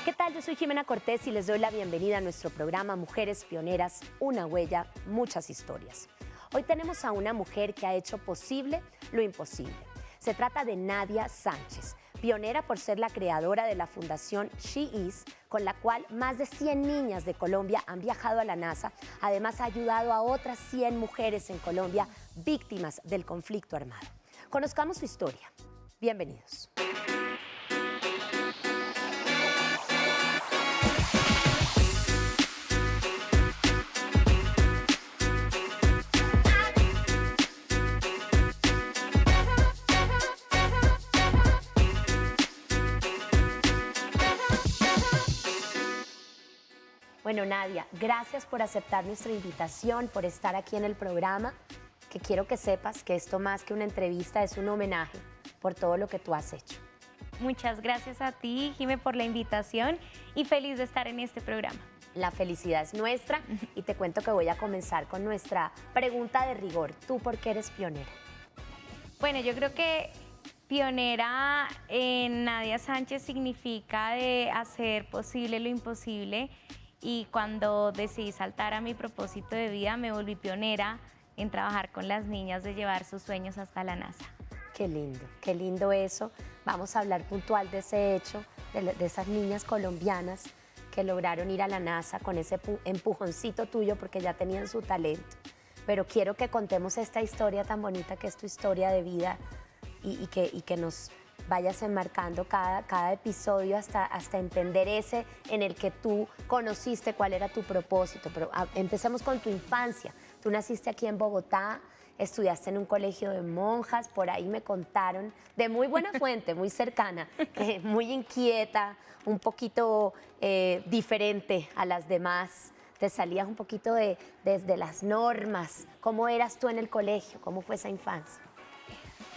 ¿Qué tal? Yo soy Jimena Cortés y les doy la bienvenida a nuestro programa Mujeres Pioneras, una huella, muchas historias. Hoy tenemos a una mujer que ha hecho posible lo imposible. Se trata de Nadia Sánchez, pionera por ser la creadora de la fundación She-Is, con la cual más de 100 niñas de Colombia han viajado a la NASA. Además, ha ayudado a otras 100 mujeres en Colombia víctimas del conflicto armado. Conozcamos su historia. Bienvenidos. Bueno, Nadia, gracias por aceptar nuestra invitación, por estar aquí en el programa, que quiero que sepas que esto más que una entrevista es un homenaje por todo lo que tú has hecho. Muchas gracias a ti, Jime, por la invitación y feliz de estar en este programa. La felicidad es nuestra y te cuento que voy a comenzar con nuestra pregunta de rigor. ¿Tú por qué eres pionera? Bueno, yo creo que pionera en Nadia Sánchez significa de hacer posible lo imposible. Y cuando decidí saltar a mi propósito de vida, me volví pionera en trabajar con las niñas de llevar sus sueños hasta la NASA. Qué lindo eso. Vamos a hablar puntual de ese hecho, de esas niñas colombianas que lograron ir a la NASA con ese empujoncito tuyo porque ya tenían su talento. Pero quiero que contemos esta historia tan bonita que es tu historia de vida y que nos vayas enmarcando cada episodio hasta entender ese en el que tú conociste cuál era tu propósito. Pero empecemos con tu infancia. Tú naciste aquí en Bogotá, estudiaste en un colegio de monjas, por ahí me contaron, de muy buena fuente, muy cercana, que muy inquieta, un poquito diferente a las demás. Te salías un poquito desde las normas. ¿Cómo eras tú en el colegio? ¿Cómo fue esa infancia?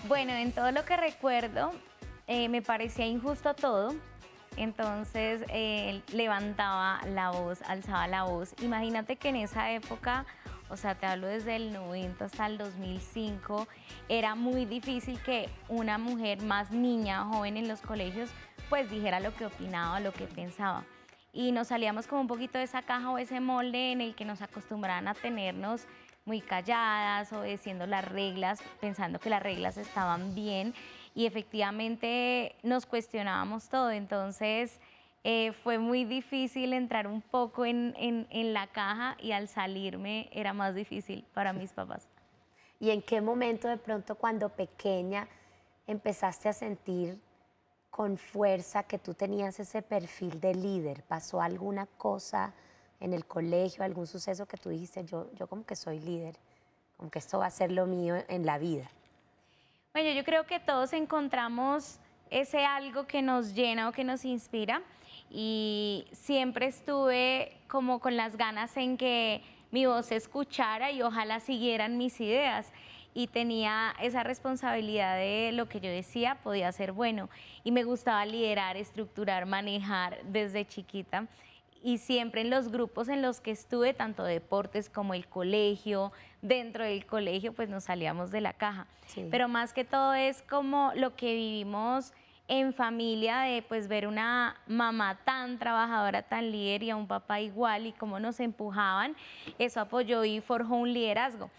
Bueno, en todo lo que recuerdo, me parecía injusto todo, entonces levantaba la voz, alzaba la voz. Imagínate que en esa época, o sea, te hablo desde el 90 hasta el 2005, era muy difícil que una mujer más niña, joven en los colegios, pues dijera lo que opinaba, lo que pensaba. Y nos salíamos como un poquito de esa caja o ese molde en el que nos acostumbraban a tenernos muy calladas, obedeciendo las reglas, pensando que las reglas estaban bien. Y efectivamente nos cuestionábamos todo, entonces fue muy difícil entrar un poco en la caja y al salirme era más difícil para mis papás. ¿Y en qué momento de pronto cuando pequeña empezaste a sentir con fuerza que tú tenías ese perfil de líder? ¿Pasó alguna cosa en el colegio, algún suceso que tú dijiste, yo como que soy líder, como que esto va a ser lo mío en la vida? Bueno, yo creo que todos encontramos ese algo que nos llena o que nos inspira y siempre estuve como con las ganas en que mi voz se escuchara y ojalá siguieran mis ideas y tenía esa responsabilidad de lo que yo decía podía ser bueno y me gustaba liderar, estructurar, manejar desde chiquita. Y siempre en los grupos en los que estuve, tanto deportes como el colegio, dentro del colegio, pues nos salíamos de la caja. Sí. Pero más que todo es como lo que vivimos en familia, de pues ver una mamá tan trabajadora, tan líder y a un papá igual y cómo nos empujaban, eso apoyó y forjó un liderazgo.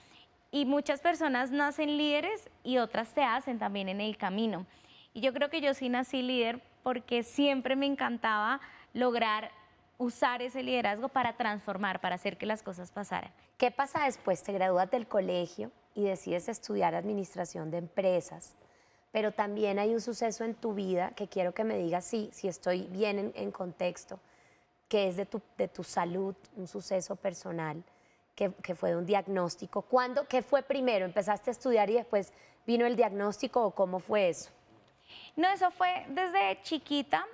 Y muchas personas nacen líderes y otras se hacen también en el camino. Y yo creo que yo sí nací líder porque siempre me encantaba lograr usar ese liderazgo para transformar, para hacer que las cosas pasaran. ¿Qué pasa después? Te gradúas del colegio y decides estudiar administración de empresas, pero también hay un suceso en tu vida que quiero que me digas si estoy bien en contexto, que es de tu salud, un suceso personal, que fue un diagnóstico. ¿Qué fue primero? ¿Empezaste a estudiar y después vino el diagnóstico o cómo fue eso? No, eso fue desde chiquita.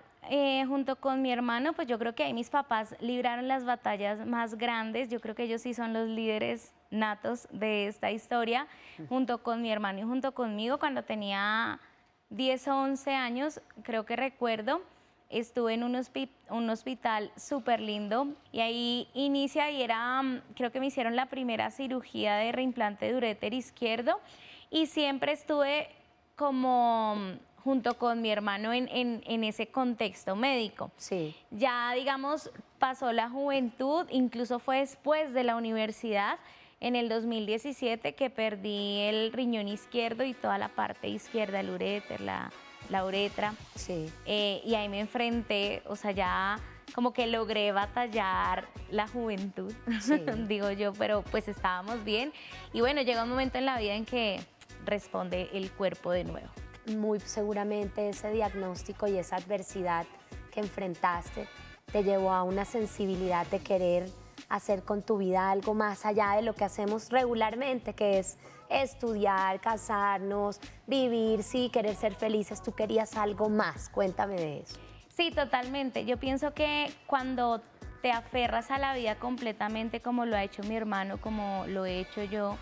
Junto con mi hermano, pues yo creo que ahí mis papás libraron las batallas más grandes. Yo creo que ellos sí son los líderes natos de esta historia, junto con mi hermano y junto conmigo. Cuando tenía 10 o 11 años, creo que recuerdo, estuve en un hospital súper lindo y ahí inicia y era, creo que me hicieron la primera cirugía de reimplante de uréter izquierdo y siempre estuve como junto con mi hermano en ese contexto médico. Sí. Ya, digamos, pasó la juventud, incluso fue después de la universidad, en el 2017, que perdí el riñón izquierdo y toda la parte izquierda, el uréter, la uretra. Sí. Y ahí me enfrenté, o sea, ya como que logré batallar la juventud, Sí. digo yo, pero pues estábamos bien. Y bueno, llega un momento en la vida en que responde el cuerpo de nuevo. Muy seguramente ese diagnóstico y esa adversidad que enfrentaste te llevó a una sensibilidad de querer hacer con tu vida algo más allá de lo que hacemos regularmente, que es estudiar, casarnos, vivir, sí, querer ser felices. Tú querías algo más. Cuéntame de eso. Sí, totalmente. Yo pienso que cuando te aferras a la vida completamente, como lo ha hecho mi hermano, como lo he hecho yo,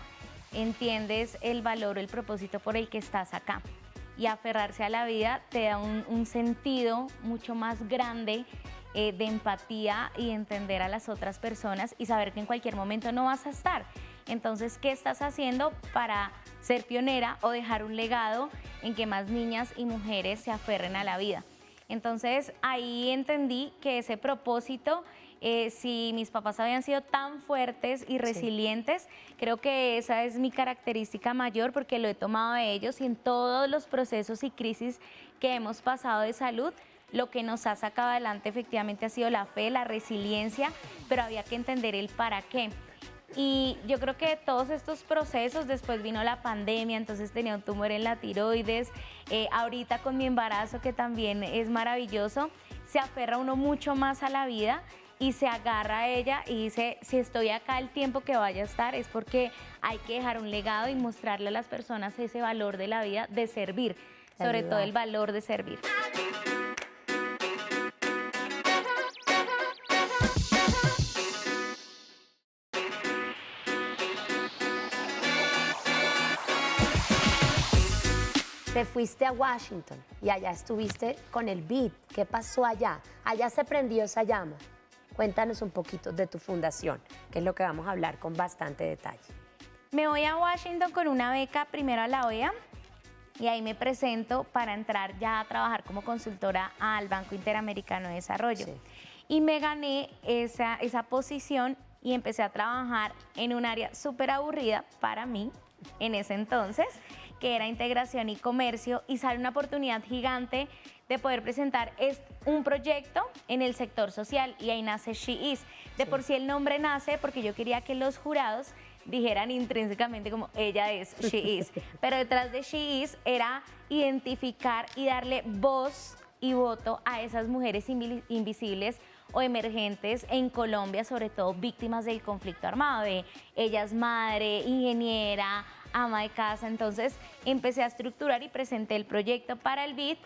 entiendes el valor, el propósito por el que estás acá. Y aferrarse a la vida te da un sentido mucho más grande de empatía y entender a las otras personas y saber que en cualquier momento no vas a estar. Entonces, ¿qué estás haciendo para ser pionera o dejar un legado en que más niñas y mujeres se aferren a la vida? Entonces, ahí entendí que ese propósito, si mis papás habían sido tan fuertes y resilientes, creo que esa es mi característica mayor porque lo he tomado de ellos y en todos los procesos y crisis que hemos pasado de salud, lo que nos ha sacado adelante efectivamente ha sido la fe, la resiliencia, pero había que entender el para qué. Y yo creo que todos estos procesos, después vino la pandemia, entonces tenía un tumor en la tiroides, ahorita con mi embarazo, que también es maravilloso, se aferra uno mucho más a la vida y se agarra a ella y dice, si estoy acá el tiempo que vaya a estar es porque hay que dejar un legado y mostrarle a las personas ese valor de la vida, de servir, sobre todo el valor de servir. Te fuiste a Washington y allá estuviste con el BID. ¿Qué pasó allá? Allá se prendió esa llama. Cuéntanos un poquito de tu fundación, que es lo que vamos a hablar con bastante detalle. Me voy a Washington con una beca primero a la OEA y ahí me presento para entrar ya a trabajar como consultora al Banco Interamericano de Desarrollo. Sí. Y me gané esa posición y empecé a trabajar en un área súper aburrida para mí en ese entonces, que era integración y comercio, y sale una oportunidad gigante de poder presentar un proyecto en el sector social y ahí nace She Is. De por sí el nombre nace porque yo quería que los jurados dijeran intrínsecamente como ella es She Is, pero detrás de She Is era identificar y darle voz y voto a esas mujeres invisibles o emergentes en Colombia, sobre todo víctimas del conflicto armado, de ella es madre, ingeniera, ama de casa. Entonces empecé a estructurar y presenté el proyecto para el BID.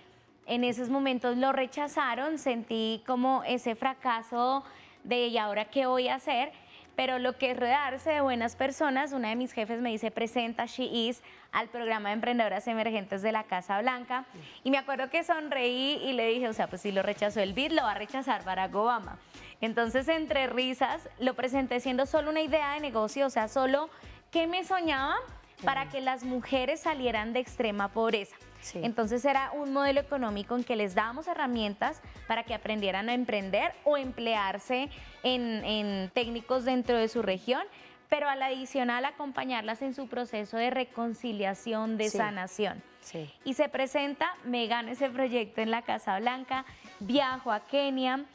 En esos momentos lo rechazaron, sentí como ese fracaso de ¿y ahora qué voy a hacer? Pero lo que es rodearse de buenas personas, una de mis jefes me dice, presenta She Is al programa de emprendedoras emergentes de la Casa Blanca. Y me acuerdo que sonreí y le dije, o sea, pues si lo rechazó el BID, lo va a rechazar Barack Obama. Entonces, entre risas, lo presenté siendo solo una idea de negocio, o sea, solo que me soñaba para que las mujeres salieran de extrema pobreza. Sí. Entonces era un modelo económico en que les dábamos herramientas para que aprendieran a emprender o emplearse en técnicos dentro de su región, pero al adicional acompañarlas en su proceso de reconciliación, de sanación. Sí. Y se presenta, me gano ese proyecto en la Casa Blanca, viajo a Kenia,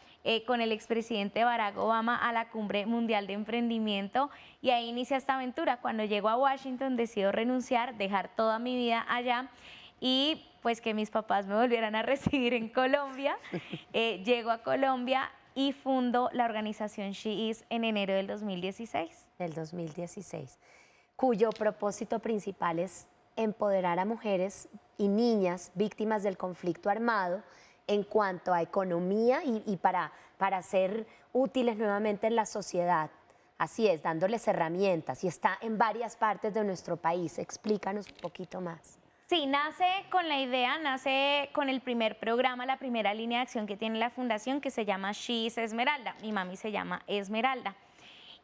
con el expresidente Barack Obama a la Cumbre Mundial de Emprendimiento y ahí inicia esta aventura. Cuando llego a Washington decido renunciar, dejar toda mi vida allá y pues que mis papás me volvieran a recibir en Colombia. Llego a Colombia y fundo la organización She Is en enero del 2016. Del 2016, cuyo propósito principal es empoderar a mujeres y niñas víctimas del conflicto armado en cuanto a economía y para ser útiles nuevamente en la sociedad. Así es, dándoles herramientas y está en varias partes de nuestro país. Explícanos un poquito más. Sí, nace con la idea, nace con el primer programa, la primera línea de acción que tiene la fundación que se llama She Is Esmeralda. Mi mami se llama Esmeralda.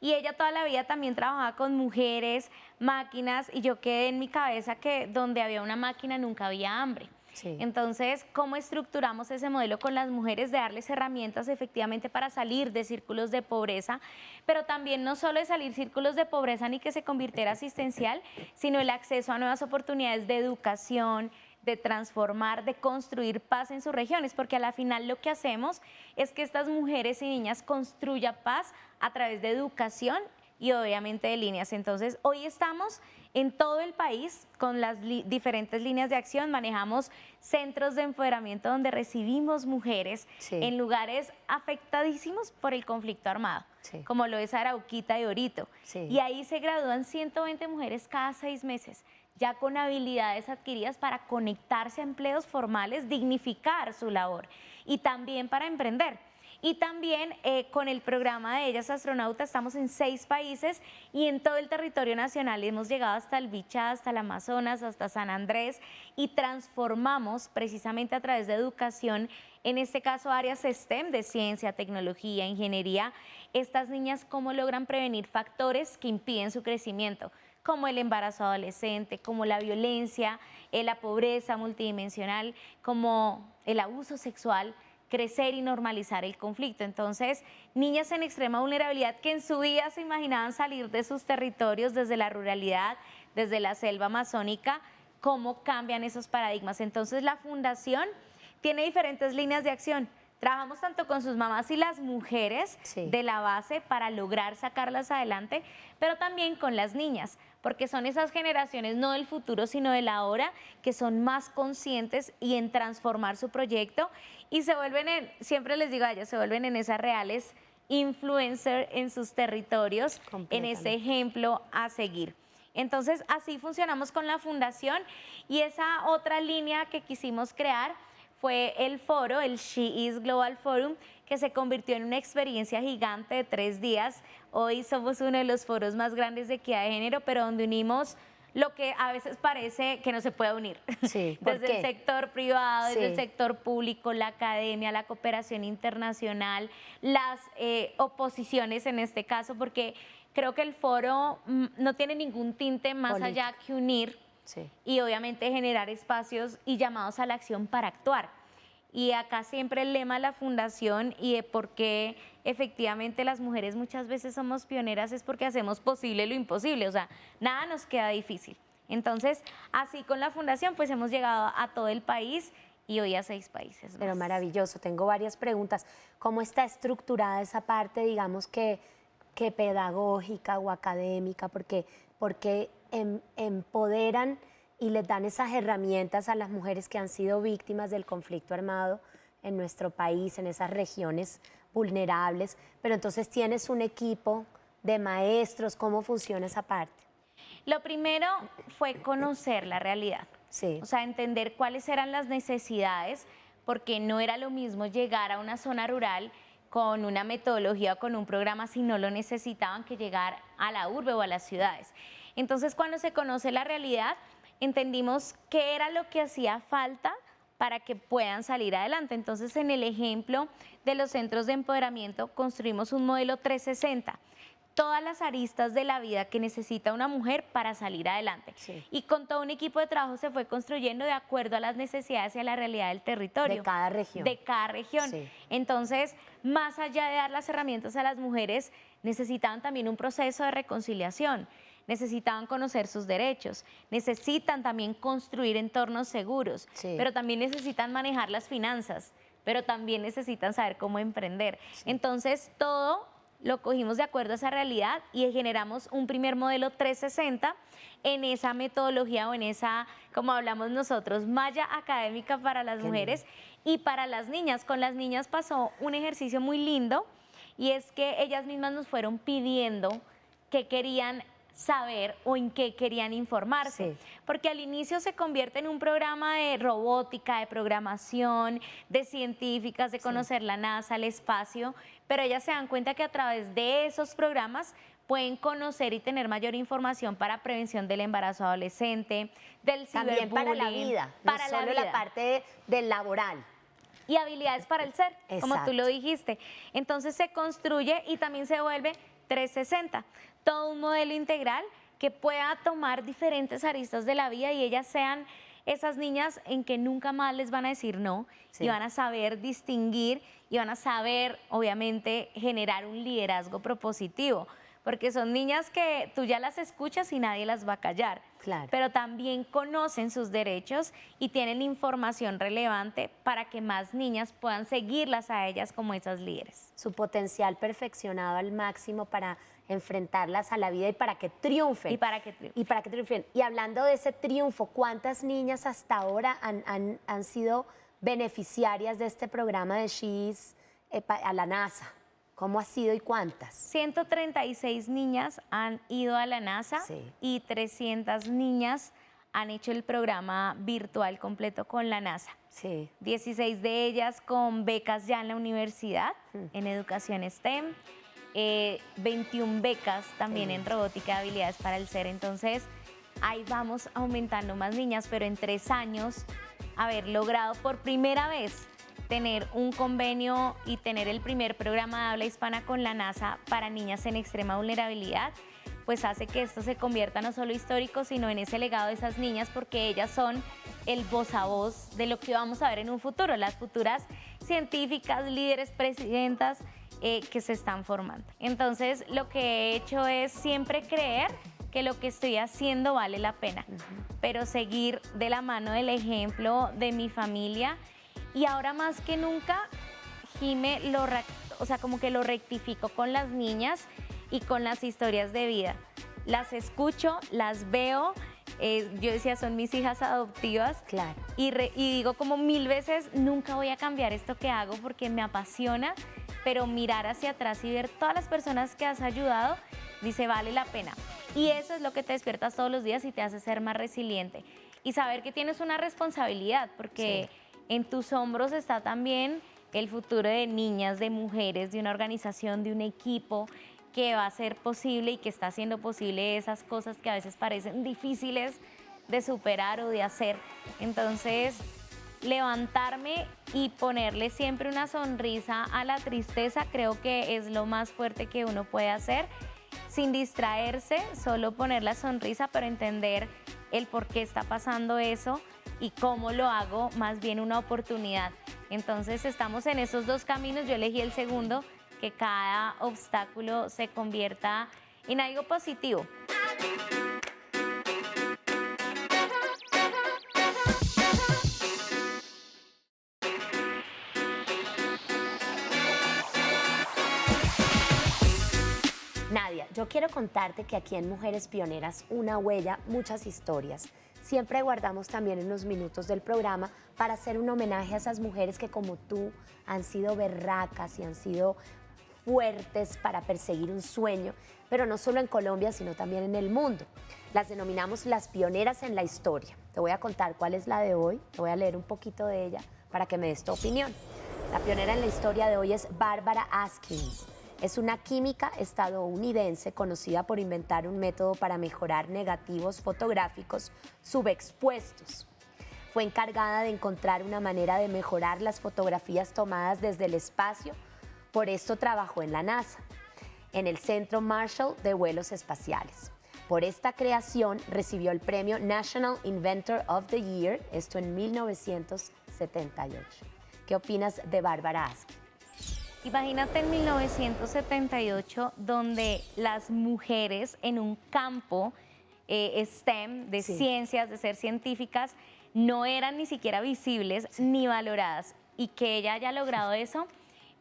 Y ella toda la vida también trabajaba con mujeres, máquinas, y yo quedé en mi cabeza que donde había una máquina nunca había hambre. Sí. Entonces, ¿cómo estructuramos ese modelo con las mujeres de darles herramientas efectivamente para salir de círculos de pobreza? Pero también no solo de salir círculos de pobreza ni que se convirtiera asistencial, sino el acceso a nuevas oportunidades de educación, de transformar, de construir paz en sus regiones, porque a la final lo que hacemos es que estas mujeres y niñas construyan paz a través de educación y obviamente de líneas. Entonces, hoy estamos en todo el país con las diferentes líneas de acción, manejamos centros de empoderamiento donde recibimos mujeres Sí. en lugares afectadísimos por el conflicto armado, Sí. como lo es Arauquita y Orito. Sí. Y ahí se gradúan 120 mujeres cada 6 meses, ya con habilidades adquiridas para conectarse a empleos formales, dignificar su labor y también para emprender. Y también con el programa de Ellas Astronautas estamos en 6 países y en todo el territorio nacional. Hemos llegado hasta el Bichá, hasta el Amazonas, hasta San Andrés y transformamos precisamente a través de educación, en este caso áreas STEM de ciencia, tecnología, ingeniería, estas niñas cómo logran prevenir factores que impiden su crecimiento, como el embarazo adolescente, como la violencia, la pobreza multidimensional, como el abuso sexual, crecer y normalizar el conflicto. Entonces, niñas en extrema vulnerabilidad que en su vida se imaginaban salir de sus territorios desde la ruralidad, desde la selva amazónica, cómo cambian esos paradigmas. Entonces, la fundación tiene diferentes líneas de acción. Trabajamos tanto con sus mamás y las mujeres Sí. de la base para lograr sacarlas adelante, pero también con las niñas, porque son esas generaciones no del futuro, sino de la hora, que son más conscientes y en transformar su proyecto y se vuelven siempre les digo a ellas, se vuelven en esas reales influencers en sus territorios, en Completamente. ese ejemplo a seguir. Entonces, así funcionamos con la fundación y esa otra línea que quisimos crear fue el foro, el She Is Global Forum, que se convirtió en una experiencia gigante de 3 días. Hoy somos uno de los foros más grandes de equidad de género, pero donde unimos lo que a veces parece que no se puede unir. Sí, ¿por Desde qué? el sector privado, desde el Sí. sector público, la academia, la cooperación internacional, las oposiciones en este caso, porque creo que el foro no tiene ningún tinte más allá que unir Sí. y obviamente generar espacios y llamados a la acción para actuar. Y acá siempre el lema de la fundación y de por qué efectivamente las mujeres muchas veces somos pioneras es porque hacemos posible lo imposible, o sea, nada nos queda difícil. Entonces, así con la fundación pues hemos llegado a todo el país y hoy a 6 países Pero más. maravilloso, tengo varias preguntas. ¿Cómo está estructurada esa parte, digamos que pedagógica o académica? Porque empoderan y les dan esas herramientas a las mujeres que han sido víctimas del conflicto armado en nuestro país, en esas regiones vulnerables. Pero entonces tienes un equipo de maestros, ¿cómo funciona esa parte? Lo primero fue conocer la realidad. Sí. O sea, entender cuáles eran las necesidades, porque no era lo mismo llegar a una zona rural con una metodología o con un programa si no lo necesitaban que llegar a la urbe o a las ciudades. Entonces, cuando se conoce la realidad, entendimos qué era lo que hacía falta para que puedan salir adelante. Entonces, en el ejemplo de los centros de empoderamiento, construimos un modelo 360. Todas las aristas de la vida que necesita una mujer para salir adelante. Sí. Y con todo un equipo de trabajo se fue construyendo de acuerdo a las necesidades y a la realidad del territorio. De cada región. De cada región. Sí. Entonces, más allá de dar las herramientas a las mujeres, necesitaban también un proceso de reconciliación. Necesitaban conocer sus derechos, necesitan también construir entornos seguros, Sí. pero también necesitan manejar las finanzas, pero también necesitan saber cómo emprender. Entonces, todo lo cogimos de acuerdo a esa realidad y generamos un primer modelo 360 en esa metodología o en esa, como hablamos nosotros, malla académica para las mujeres y para las niñas. Con las niñas pasó un ejercicio muy lindo y es que ellas mismas nos fueron pidiendo qué querían saber o en qué querían informarse, Sí. porque al inicio se convierte en un programa de robótica, de programación, de científicas, de conocer la NASA, el espacio, pero ellas se dan cuenta que a través de esos programas pueden conocer y tener mayor información para prevención del embarazo adolescente, del También para la ciberbullying, vida, para no solo la parte del laboral. y habilidades para el ser, como tú Exacto. lo dijiste. Entonces se construye y también se vuelve 360, todo un modelo integral que pueda tomar diferentes aristas de la vida y ellas sean esas niñas en que nunca más les van a decir no, Sí. y van a saber distinguir y van a saber, obviamente, generar un liderazgo propositivo, porque son niñas que tú ya las escuchas y nadie las va a callar, Claro. pero también conocen sus derechos y tienen información relevante para que más niñas puedan seguirlas a ellas como esas líderes. Su potencial perfeccionado al máximo para enfrentarlas a la vida y para que triunfen. Y para que Y para que triunfen. Y hablando de ese triunfo, ¿cuántas niñas hasta ahora han sido beneficiarias de este programa de She's a la NASA? ¿Cómo ha sido y cuántas? 136 niñas han ido a la NASA Sí. y 300 niñas han hecho el programa virtual completo con la NASA. Sí. 16 de ellas con becas ya en la universidad, en educación STEM, 21 becas también en robótica y habilidades para el ser. Entonces, ahí vamos aumentando más niñas, pero en 3 años haber logrado por primera vez tener un convenio y tener el primer programa de habla hispana con la NASA para niñas en extrema vulnerabilidad, pues hace que esto se convierta no solo histórico, sino en ese legado de esas niñas, porque ellas son el voz a voz de lo que vamos a ver en un futuro, las futuras científicas, líderes, presidentas que se están formando. Entonces, lo que he hecho es siempre creer que lo que estoy haciendo vale la pena, pero seguir de la mano del ejemplo de mi familia. Y ahora más que nunca, Jime, como que lo rectifico con las niñas y con las historias de vida. Las escucho, las veo, yo decía, son mis hijas adoptivas. Claro. Y digo como 1000 veces, nunca voy a cambiar esto que hago porque me apasiona, pero mirar hacia atrás y ver todas las personas que has ayudado, dice, vale la pena. Y eso es lo que te despiertas todos los días y te hace ser más resiliente. Y saber que tienes una responsabilidad, porque en tus hombros está también el futuro de niñas, de mujeres, de una organización, de un equipo que va a ser posible y que está haciendo posible esas cosas que a veces parecen difíciles de superar o de hacer. Entonces, levantarme y ponerle siempre una sonrisa a la tristeza creo que es lo más fuerte que uno puede hacer, sin distraerse, solo poner la sonrisa, pero entender el por qué está pasando eso y cómo lo hago, más bien una oportunidad. Entonces estamos en esos dos caminos, yo elegí el segundo, que cada obstáculo se convierta en algo positivo. Nadia, yo quiero contarte que aquí en Mujeres Pioneras, una huella, muchas historias. Siempre guardamos también unos minutos del programa para hacer un homenaje a esas mujeres que como tú han sido berracas y han sido fuertes para perseguir un sueño, pero no solo en Colombia, sino también en el mundo. Las denominamos las pioneras en la historia. Te voy a contar cuál es la de hoy, te voy a leer un poquito de ella para que me des tu opinión. La pionera en la historia de hoy es Barbara Askins. Es una química estadounidense conocida por inventar un método para mejorar negativos fotográficos subexpuestos. Fue encargada de encontrar una manera de mejorar las fotografías tomadas desde el espacio, por esto trabajó en la NASA, en el Centro Marshall de Vuelos Espaciales. Por esta creación recibió el premio National Inventor of the Year, esto en 1978. ¿Qué opinas de Barbara Askins? Imagínate en 1978, donde las mujeres en un campo STEM, de ciencias, de ser científicas, no eran ni siquiera visibles ni valoradas. Y que ella haya logrado eso,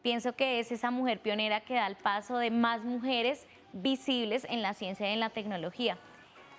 pienso que es esa mujer pionera que da el paso de más mujeres visibles en la ciencia y en la tecnología.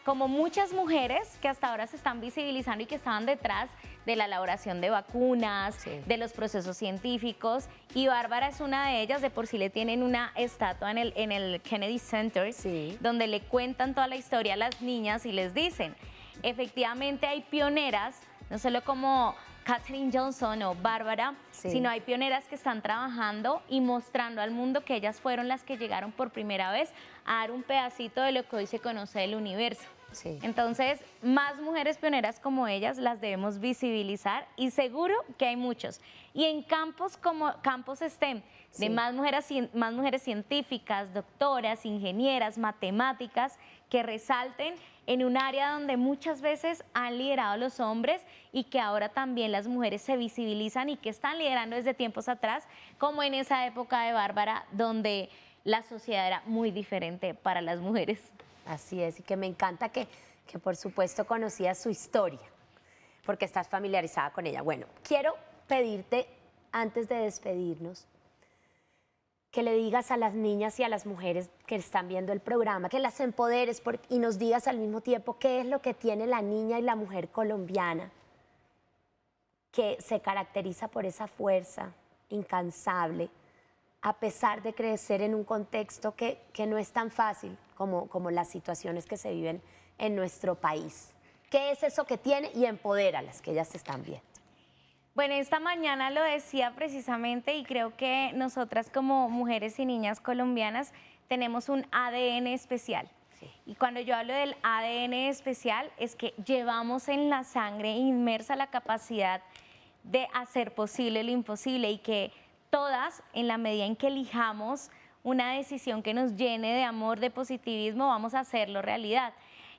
Como muchas mujeres que hasta ahora se están visibilizando y que estaban detrás de la elaboración de vacunas, de los procesos científicos, y Bárbara es una de ellas. De por sí le tienen una estatua en el Kennedy Center, donde le cuentan toda la historia a las niñas y les dicen, efectivamente hay pioneras, no solo como Katherine Johnson o Bárbara, sino hay pioneras que están trabajando y mostrando al mundo que ellas fueron las que llegaron por primera vez a dar un pedacito de lo que hoy se conoce del universo. Sí. Entonces, más mujeres pioneras como ellas las debemos visibilizar y seguro que hay muchos. Y en campos como campos STEM, Sí. de más mujeres científicas, doctoras, ingenieras, matemáticas, que resalten en un área donde muchas veces han liderado los hombres y que ahora también las mujeres se visibilizan y que están liderando desde tiempos atrás, como en esa época de Bárbara, donde la sociedad era muy diferente para las mujeres. Así es, y que me encanta que por supuesto conocías su historia, porque estás familiarizada con ella. Bueno, quiero pedirte, antes de despedirnos, que le digas a las niñas y a las mujeres que están viendo el programa, que las empoderes y nos digas al mismo tiempo qué es lo que tiene la niña y la mujer colombiana, que se caracteriza por esa fuerza incansable, a pesar de crecer en un contexto que no es tan fácil como las situaciones que se viven en nuestro país. ¿Qué es eso que tiene? Y empodéralas, que ellas están viendo. Bueno, esta mañana lo decía precisamente y creo que nosotras como mujeres y niñas colombianas tenemos un ADN especial. Sí. Y cuando yo hablo del ADN especial es que llevamos en la sangre inmersa la capacidad de hacer posible lo imposible y que todas, en la medida en que elijamos una decisión que nos llene de amor, de positivismo, vamos a hacerlo realidad.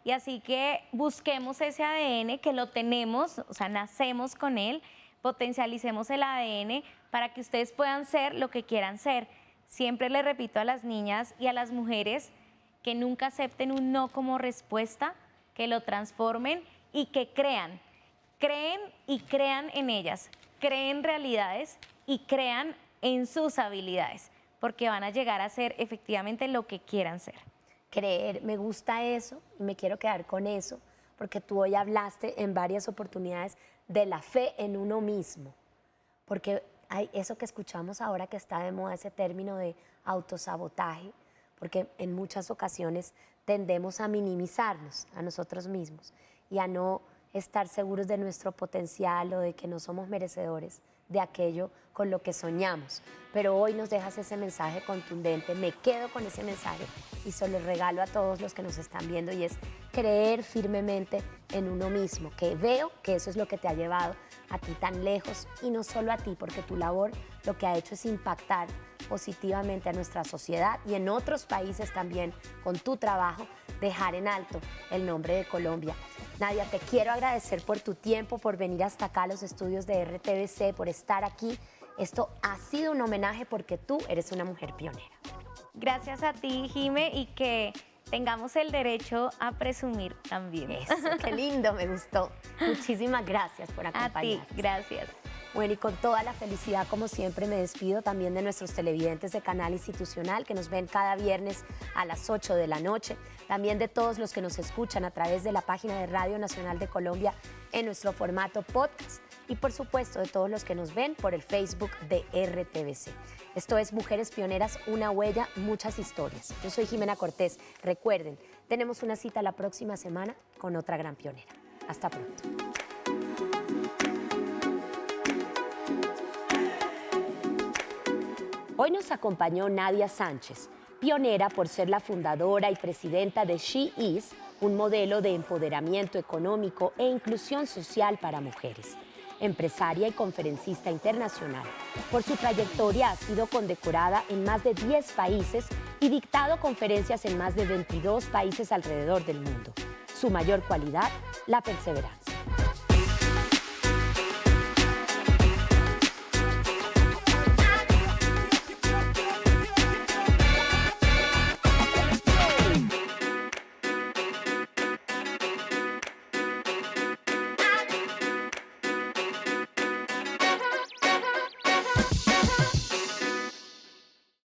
Y así que busquemos ese ADN que lo tenemos, o sea, nacemos con él, potencialicemos el ADN para que ustedes puedan ser lo que quieran ser. Siempre le repito a las niñas y a las mujeres que nunca acepten un no como respuesta, que lo transformen y que creen y crean en ellas, creen realidades y crean en sus habilidades, porque van a llegar a ser efectivamente lo que quieran ser. Creer, me gusta eso y me quiero quedar con eso, porque tú hoy hablaste en varias oportunidades de la fe en uno mismo, porque hay eso que escuchamos ahora que está de moda, ese término de autosabotaje, porque en muchas ocasiones tendemos a minimizarnos a nosotros mismos y a no estar seguros de nuestro potencial o de que no somos merecedores de aquello con lo que soñamos. Pero hoy nos dejas ese mensaje contundente, me quedo con ese mensaje y se lo regalo a todos los que nos están viendo y es creer firmemente en uno mismo, que veo que eso es lo que te ha llevado a ti tan lejos y no solo a ti, porque tu labor lo que ha hecho es impactar positivamente a nuestra sociedad y en otros países también con tu trabajo, dejar en alto el nombre de Colombia. Nadia, te quiero agradecer por tu tiempo, por venir hasta acá a los estudios de RTBC, por estar aquí. Esto ha sido un homenaje porque tú eres una mujer pionera. Gracias a ti, Jime, y que tengamos el derecho a presumir también. Eso, qué lindo, me gustó. Muchísimas gracias por A acompañarnos. ti, gracias. Bueno, y con toda la felicidad, como siempre, me despido también de nuestros televidentes de Canal Institucional, que nos ven cada viernes a las 8 de la noche. También de todos los que nos escuchan a través de la página de Radio Nacional de Colombia en nuestro formato podcast. Y por supuesto, de todos los que nos ven por el Facebook de RTBC. Esto es Mujeres Pioneras, una huella, muchas historias. Yo soy Jimena Cortés. Recuerden, tenemos una cita la próxima semana con otra gran pionera. Hasta pronto. Hoy nos acompañó Nadia Sánchez, pionera por ser la fundadora y presidenta de She Is, un modelo de empoderamiento económico e inclusión social para mujeres. Empresaria y conferencista internacional, por su trayectoria ha sido condecorada en más de 10 países y dictado conferencias en más de 22 países alrededor del mundo. Su mayor cualidad, la perseverancia.